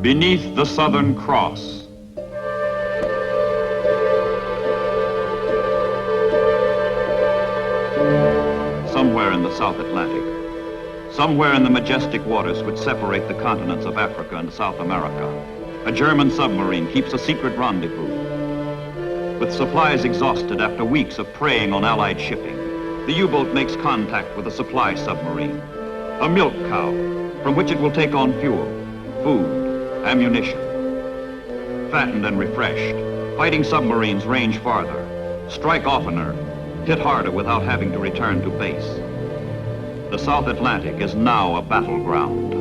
Beneath the Southern Cross. Somewhere in the South Atlantic, somewhere in the majestic waters which separate the continents of Africa and South America, a German submarine keeps a secret rendezvous. With supplies exhausted after weeks of preying on Allied shipping, the U-boat makes contact with a supply submarine, a milk cow from which it will take on fuel, food, ammunition. Fattened and refreshed, fighting submarines range farther, strike oftener, hit harder without having to return to base. The South Atlantic is now a battleground.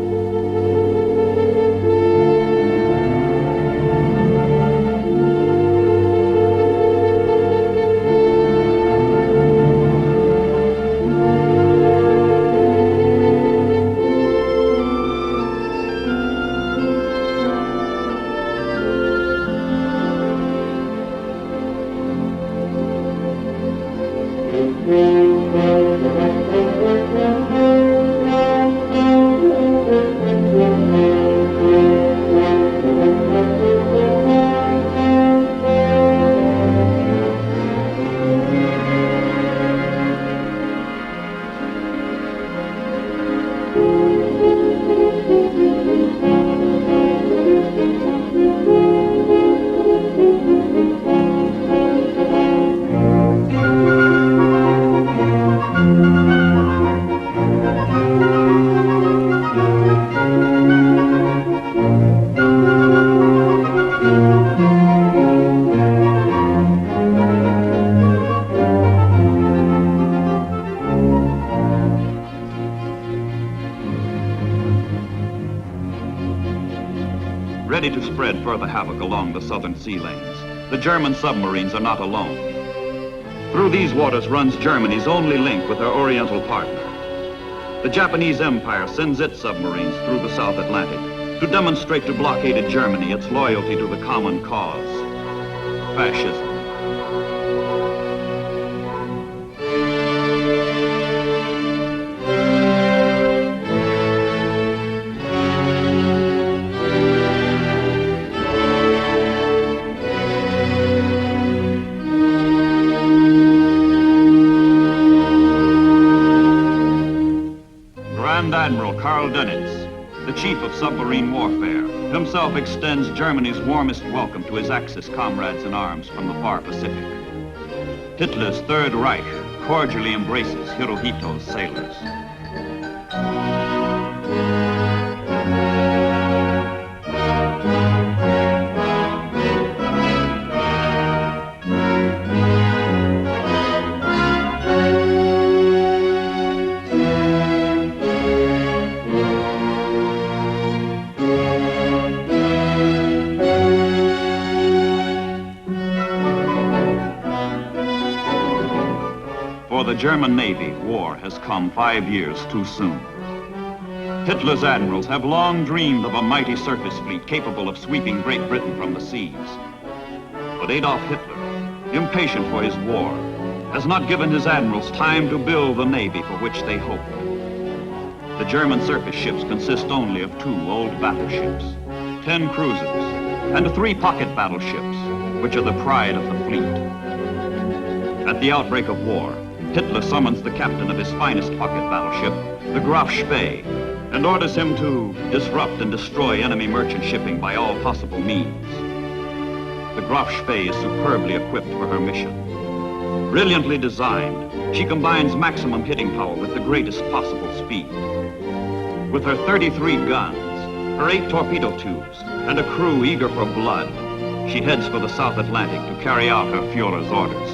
Ready to spread further havoc along the southern sea lanes, the German submarines are not alone. Through these waters runs Germany's only link with her oriental partner. The Japanese Empire sends its submarines through the South Atlantic to demonstrate to blockaded Germany its loyalty to the common cause, fascism. Admiral Karl Dönitz, the chief of submarine warfare, himself extends Germany's warmest welcome to his Axis comrades in arms from the far Pacific. Hitler's Third Reich cordially embraces Hirohito's sailors. For the German Navy, war has come 5 years too soon. Hitler's admirals have long dreamed of a mighty surface fleet capable of sweeping Great Britain from the seas. But Adolf Hitler, impatient for his war, has not given his admirals time to build the navy for which they hoped. The German surface ships consist only of 2 old battleships, 10 cruisers, and 3 pocket battleships, which are the pride of the fleet. At the outbreak of war, Hitler summons the captain of his finest pocket battleship, the Graf Spee, and orders him to disrupt and destroy enemy merchant shipping by all possible means. The Graf Spee is superbly equipped for her mission. Brilliantly designed, she combines maximum hitting power with the greatest possible speed. With her 33 guns, her 8 torpedo tubes, and a crew eager for blood, she heads for the South Atlantic to carry out her Führer's orders.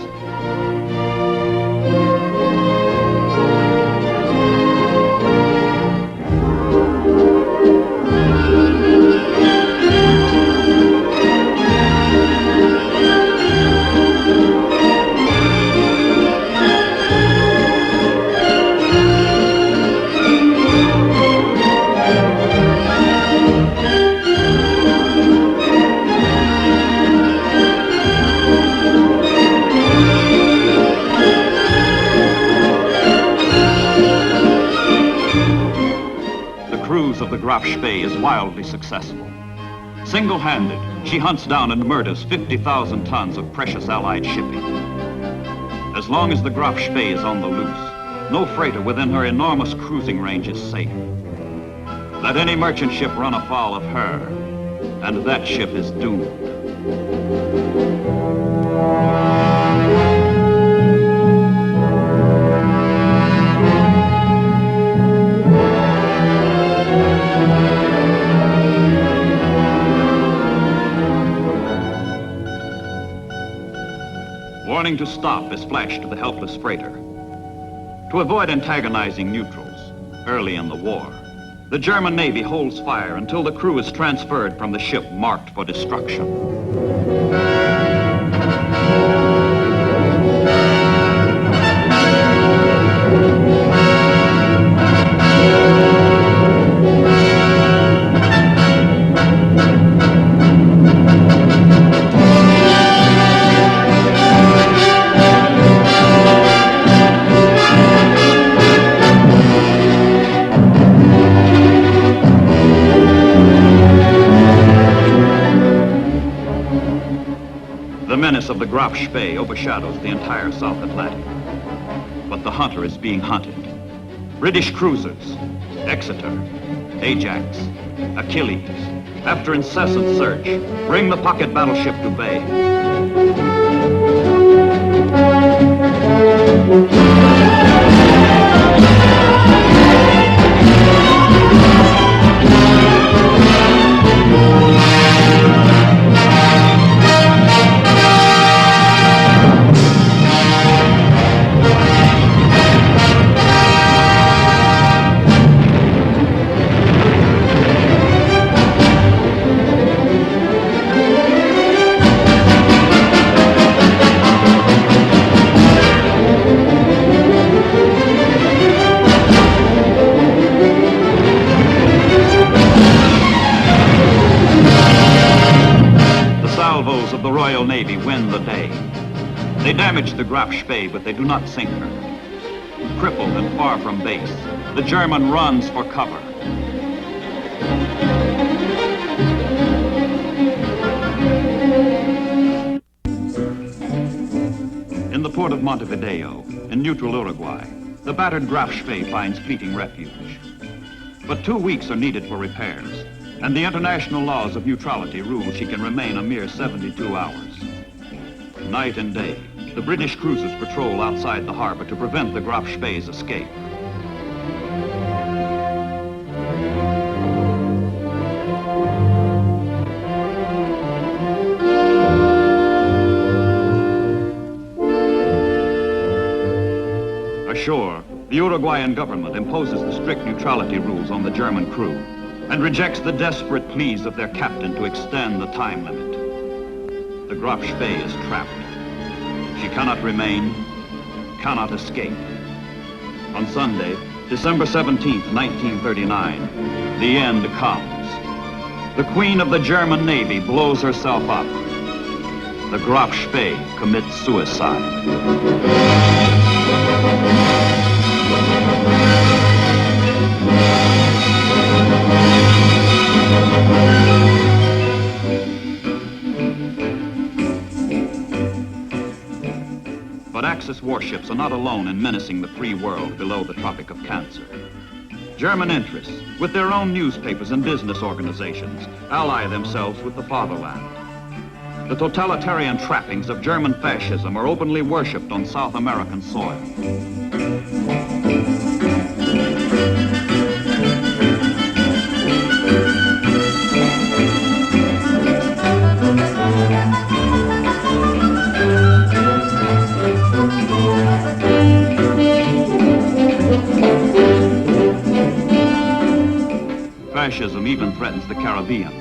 The Graf Spee is wildly successful. Single-handed, she hunts down and murders 50,000 tons of precious Allied shipping. As long as the Graf Spee is on the loose, no freighter within her enormous cruising range is safe. Let any merchant ship run afoul of her, and that ship is doomed. Warning to stop is flashed to the helpless freighter. To avoid antagonizing neutrals early in the war, the German Navy holds fire until the crew is transferred from the ship marked for destruction. The menace of the Graf Spee overshadows the entire South Atlantic. But the hunter is being hunted. British cruisers, Exeter, Ajax, Achilles, after incessant search, bring the pocket battleship to bay. Of the Royal Navy win the day. They damage the Graf Spee, but they do not sink her. Crippled and far from base, the German runs for cover. In the port of Montevideo, in neutral Uruguay, the battered Graf Spee finds fleeting refuge. But 2 weeks are needed for repairs, and the international laws of neutrality rule she can remain a mere 72 hours. Night and day, the British cruisers patrol outside the harbor to prevent the Graf Spee's escape. Ashore, the Uruguayan government imposes the strict neutrality rules on the German crew and rejects the desperate pleas of their captain to extend the time limit. The Graf Spee is trapped. She cannot remain, cannot escape. On Sunday, December 17th, 1939, the end comes. The Queen of the German Navy blows herself up. The Graf Spee commits suicide. But Axis warships are not alone in menacing the free world below the Tropic of Cancer. German interests, with their own newspapers and business organizations, ally themselves with the fatherland. The totalitarian trappings of German fascism are openly worshipped on South American soil. Fascism even threatens the Caribbean.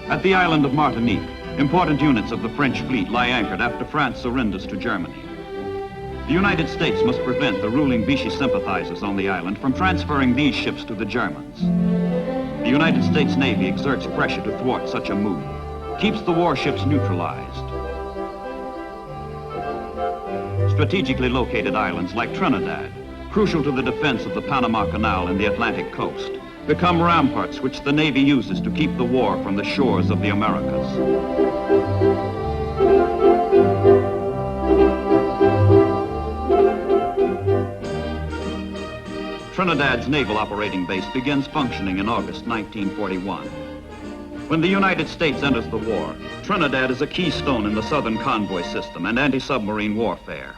At the island of Martinique, important units of the French fleet lie anchored after France surrenders to Germany. The United States must prevent the ruling Vichy sympathizers on the island from transferring these ships to the Germans. The United States Navy exerts pressure to thwart such a move, keeps the warships neutralized. Strategically located islands like Trinidad, crucial to the defense of the Panama Canal and the Atlantic coast, become ramparts which the Navy uses to keep the war from the shores of the Americas. Trinidad's naval operating base begins functioning in August 1941. When the United States enters the war, Trinidad is a keystone in the Southern convoy system and anti-submarine warfare.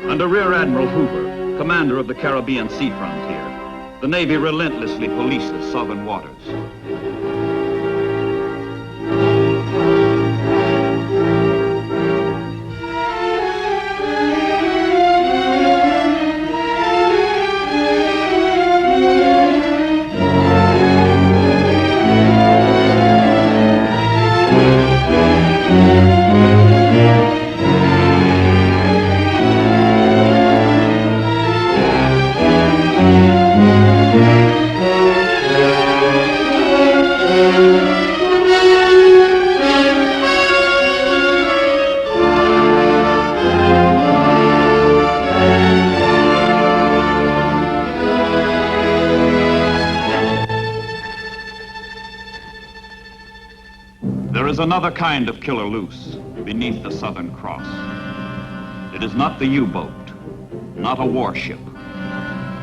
Under Rear Admiral Hoover, commander of the Caribbean sea frontier, the Navy relentlessly polices southern waters. There is another kind of killer loose beneath the Southern Cross. It is not the U-boat, not a warship,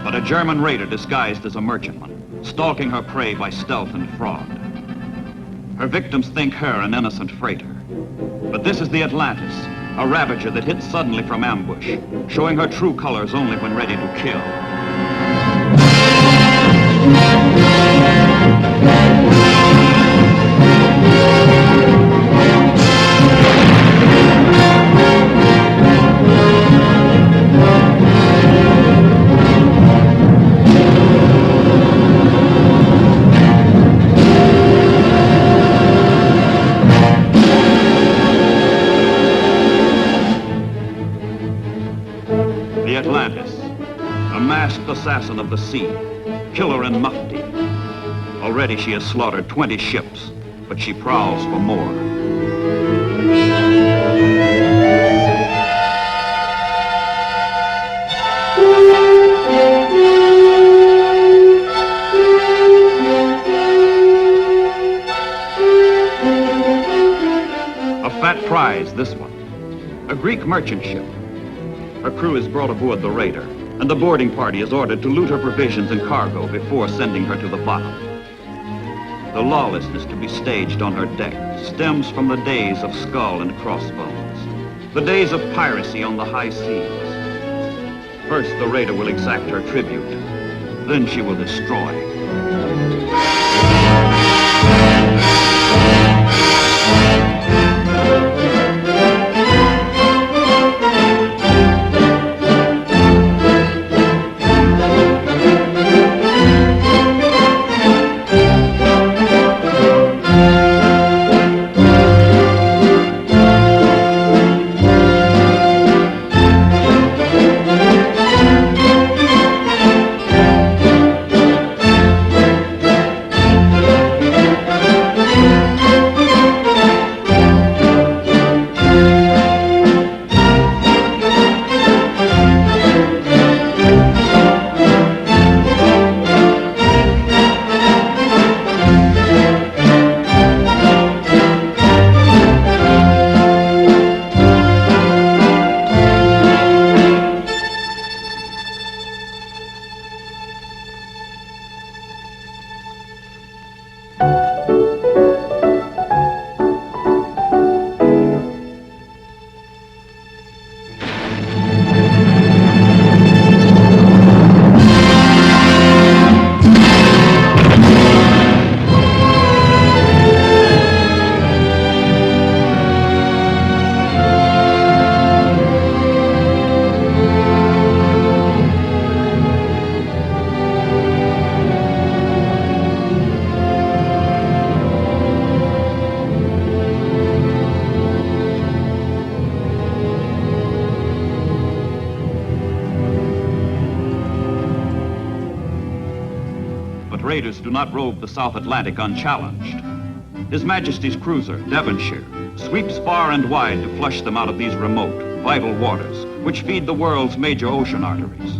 but a German raider disguised as a merchantman, stalking her prey by stealth and fraud. Her victims think her an innocent freighter. But this is the Atlantis, a ravager that hits suddenly from ambush, showing her true colors only when ready to kill. The Atlantis, a masked assassin of the sea, killer in mufti. Already she has slaughtered 20 ships, but she prowls for more. A fat prize, this one. A Greek merchant ship. Her crew is brought aboard the raider, and the boarding party is ordered to loot her provisions and cargo before sending her to the bottom. The lawlessness to be staged on her deck stems from the days of skull and crossbones, the days of piracy on the high seas. First, the raider will exact her tribute, then she will destroy. Raiders do not rove the South Atlantic unchallenged. His Majesty's cruiser, Devonshire, sweeps far and wide to flush them out of these remote, vital waters, which feed the world's major ocean arteries.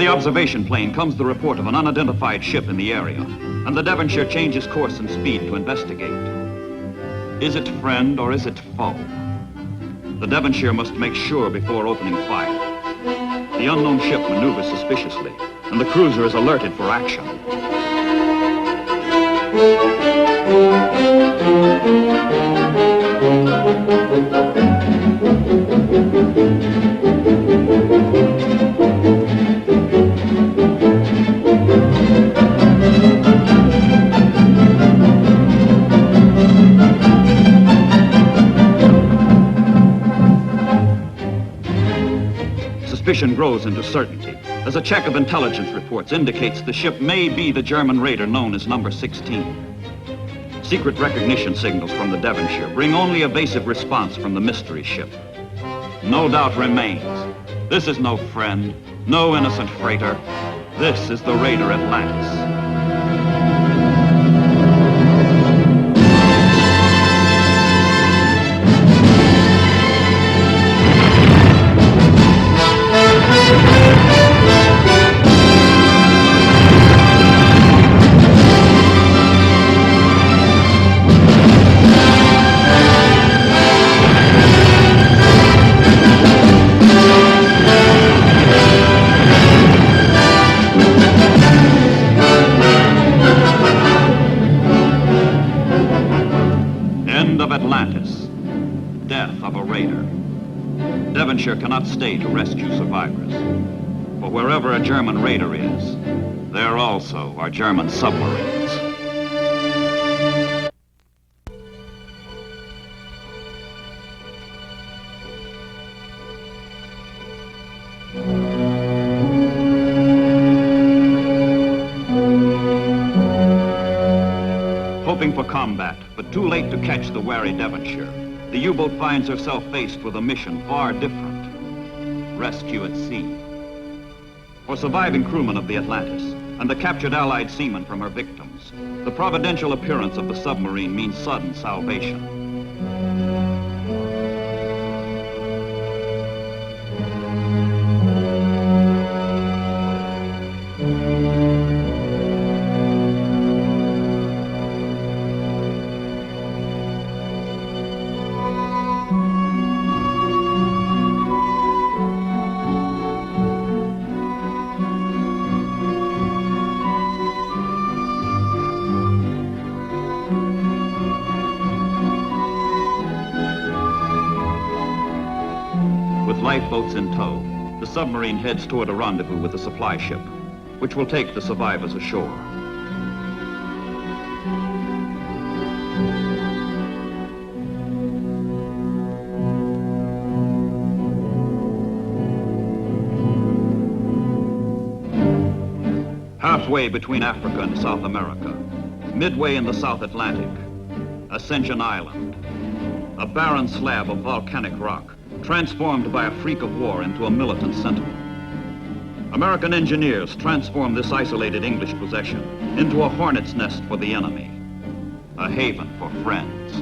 the observation plane comes the report of an unidentified ship in the area, and the Devonshire changes course and speed to investigate. Is it friend or is it foe? The Devonshire must make sure before opening fire. The unknown ship maneuvers suspiciously, and the cruiser is alerted for action. Suspicion grows into certainty as a check of intelligence reports indicates the ship may be the German raider known as number 16. Secret recognition signals from the Devonshire bring only evasive response from the mystery ship. No doubt remains. This is no friend, no innocent freighter. This is the raider Atlantis. Atlantis. Death of a raider. Devonshire cannot stay to rescue survivors. For wherever a German raider is, there also are German submarines. Hoping for combat, but too late to catch the wary Devonshire, the U-boat finds herself faced with a mission far different. Rescue at sea. For surviving crewmen of the Atlantis and the captured Allied seamen from her victims, the providential appearance of the submarine means sudden salvation. With lifeboats in tow, the submarine heads toward a rendezvous with the supply ship, which will take the survivors ashore. Halfway between Africa and South America, midway in the South Atlantic, Ascension Island, a barren slab of volcanic rock, transformed by a freak of war into a militant sentinel. American engineers transformed this isolated English possession into a hornet's nest for the enemy, a haven for friends.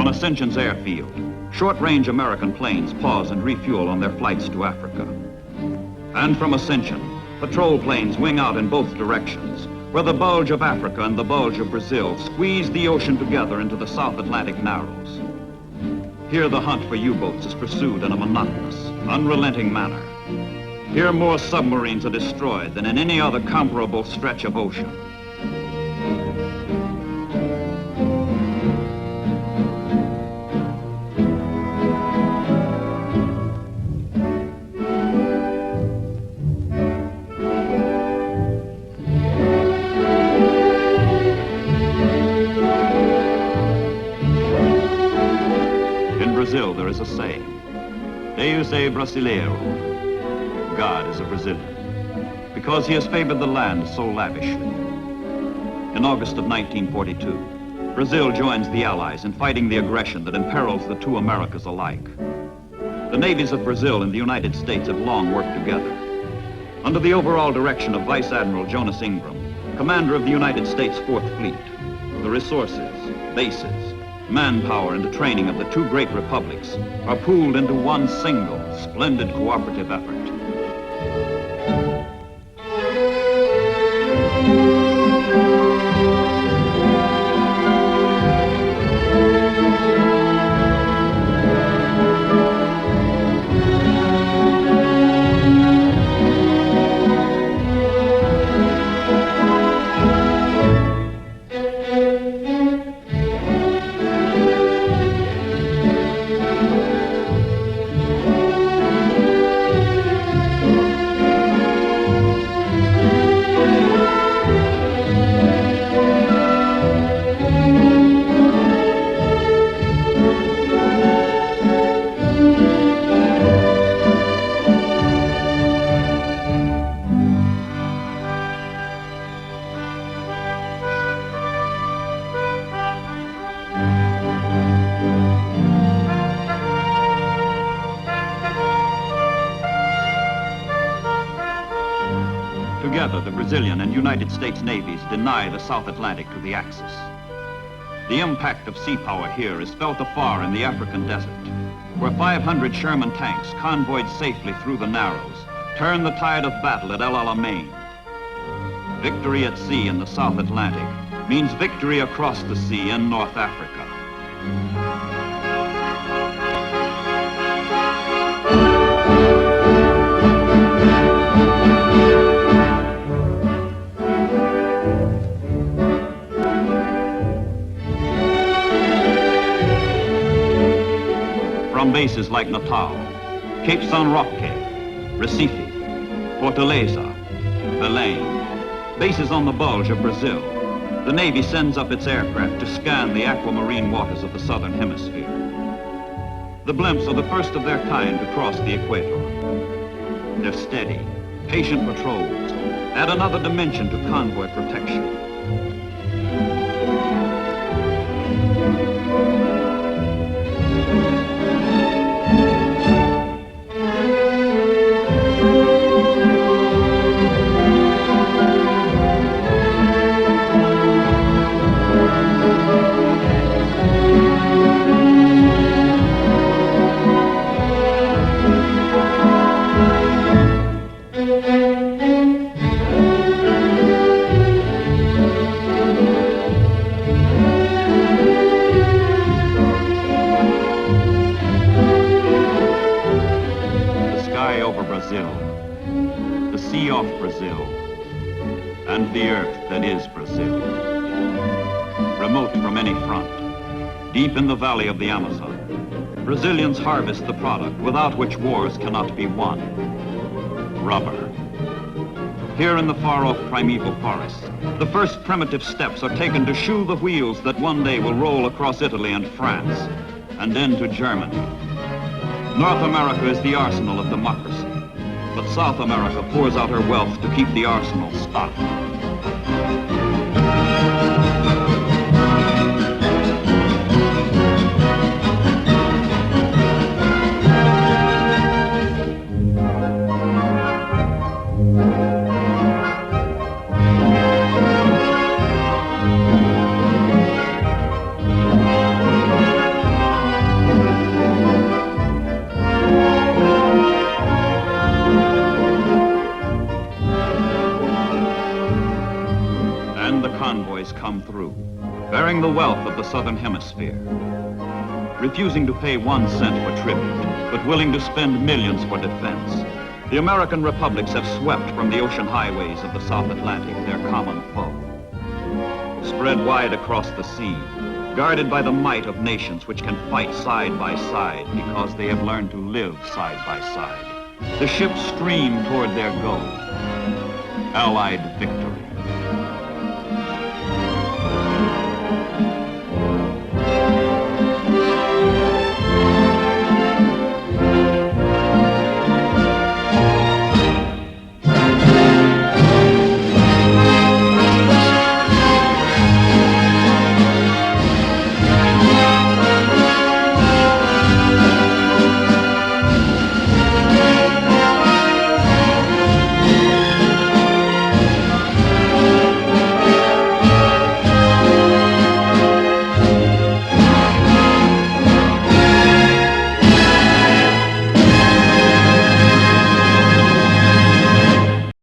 Ascension's airfield, short-range American planes pause and refuel on their flights to Africa. And from Ascension, patrol planes wing out in both directions, where the bulge of Africa and the bulge of Brazil squeeze the ocean together into the South Atlantic Narrows. Here the hunt for U-boats is pursued in a monotonous, unrelenting manner. Here more submarines are destroyed than in any other comparable stretch of ocean. There is a saying, Deus é brasileiro, God is a Brazilian, because he has favored the land so lavishly. In August of 1942, Brazil joins the Allies in fighting the aggression that imperils the two Americas alike. The navies of Brazil and the United States have long worked together. Under the overall direction of Vice Admiral Jonas Ingram, commander of the United States Fourth Fleet, the resources, bases, manpower, and the training of the two great republics are pooled into one single, splendid cooperative effort. Together, the Brazilian and United States navies deny the South Atlantic to the Axis. The impact of sea power here is felt afar in the African desert, where 500 Sherman tanks, convoyed safely through the Narrows, turn the tide of battle at El Alamein. Victory at sea in the South Atlantic means victory across the sea in North Africa. From bases like Natal, Cape San Roque, Recife, Fortaleza, Belém, bases on the bulge of Brazil, the Navy sends up its aircraft to scan the aquamarine waters of the southern hemisphere. The blimps are the first of their kind to cross the equator. Their steady, patient patrols add another dimension to convoy protection. The sea off Brazil, and the earth that is Brazil. Remote from any front, deep in the valley of the Amazon, Brazilians harvest the product without which wars cannot be won: rubber. Here in the far-off primeval forests, the first primitive steps are taken to shoe the wheels that one day will roll across Italy and France, and into Germany. North America is the arsenal of democracy, but South America pours out her wealth to keep the arsenal stocked. Convoys come through, bearing the wealth of the Southern Hemisphere. Refusing to pay 1 cent for tribute, but willing to spend millions for defense, the American republics have swept from the ocean highways of the South Atlantic their common foe. Spread wide across the sea, guarded by the might of nations which can fight side by side because they have learned to live side by side, the ships stream toward their goal: Allied victory.